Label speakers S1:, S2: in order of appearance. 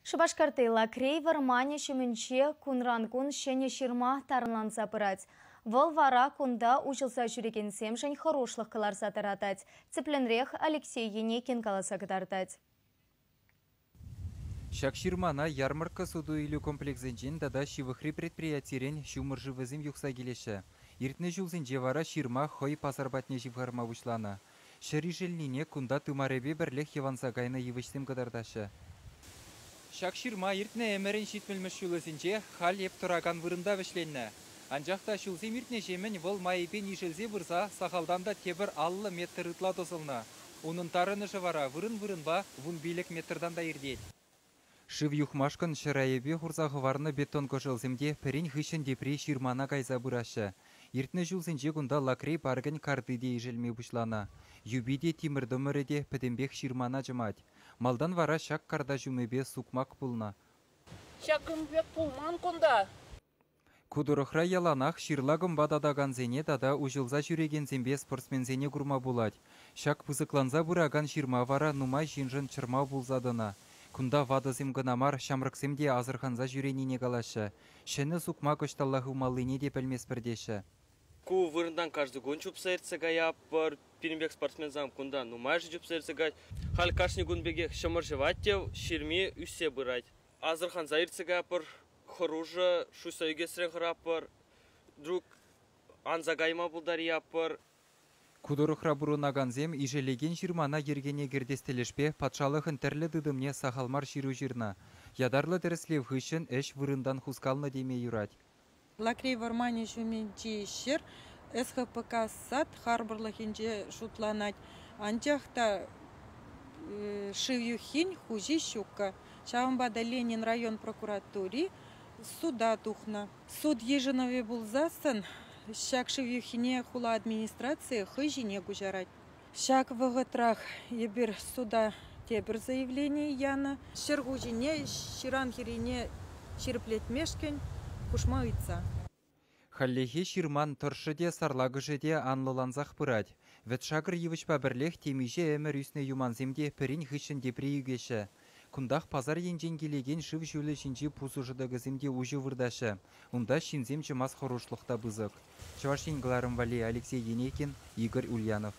S1: Шыбашкартыла крейвер мане шүмінче кунран кун шене ширма тарынланса пырать. Вăл вара кунда учылса жүреген семшін хорошлық кыларса таратать. Цепленрех Алексей Енекин каласа кытартать.
S2: Шакширмана ярмарка суду илю комплексенчен дада шивыхри предприятирен шумыржы візім юқса келеші. Иртне жылзенже вара ширма хой пасарбатне живгарма вышлана. Шыришелнине кунда тымаребе бірлех еванса гайна евычтем кадардашы. Шакширма иртне эмерен шитмелмеш шулысенче хал еп тураган вырында вішленні. Анжақта шулзем иртне жемен вол майыпен ишелзе вырса сахалданда тебір аллы метр ытла тосылна. Унын тарынышы вара вырын-вырынба вун билек метрдан да ирдет. Шыв юхмашкан шыраебе хурзағы варны бетон кошылземде пірін хышын депре ширмана кайза бұрашы. Иртне жылзенже күнда лакрей баргын кардыде ежелме бұшлана. Юбиде тимірдіміріде пөдембек ширмана жымать. Малдан вара шак карда жүмебе сукмак пулна.
S3: Шакымбек пулман күнда.
S2: Кудырықра яланақ ширлагым бададаган зене дада ұжылза жүреген зембе спортсмензене күрма булать. Шак пызыкланза бұраган ширма вара нумай жинжын чырма булзадына. Кунда вадызым гынамар шамрыксемде азырханза жүреніне галашы. Шыны сукма көшталлахы малыне де пәлмес бірдеші.
S4: Ку вырындан каждый гон чупсайрцы гая пар пиринбек спортсмензам кунда нумай же чупсайрцы гай. Хал кашни гунбеге шамыржевать тев ширме үссе бырать. Азырханза ирцы гая пар хоружа шусайге срехра пар друг анзагайма булдария пар.
S2: Кудырықра бұрынаган зем ижелеген жирмана ергене гердестелешпе патшалықын тәрлі дыдымне сахалмар ширу жирна. Ядарлы дәріслев хышын әш вырындан хускалны деме юрать.
S5: Лакрей вармане жүменче шыр, СХПК сад харбырлықынче шутланать. Анчахта шивюхин хужи щука. Шавамбада Ленин район прокуратури суда тухна. Суд еженове булзасын. Шак шивюхине хула администрации хыжине гужарать. Шак вғытрах ебір суда тебір заявление яна. Шыргужине, ширанхирине ширплетмешкен кушма ыйтса.
S2: Халлехе ширман тұршыде сарлагышыде анлыланзақ пырать. Вет шагыр евычпа бірлех темиже әмір үсіне юманземде пірін хышын депре югеші. Кундах пазар енженгелеген шыв жөлі шинчи пусушыдығы земде ұжы вырдашы. Унда шинзем чымас хорошлықта бызық. Чавашин Гларым Вали, Алексей Енекин, Игорь Ульянов.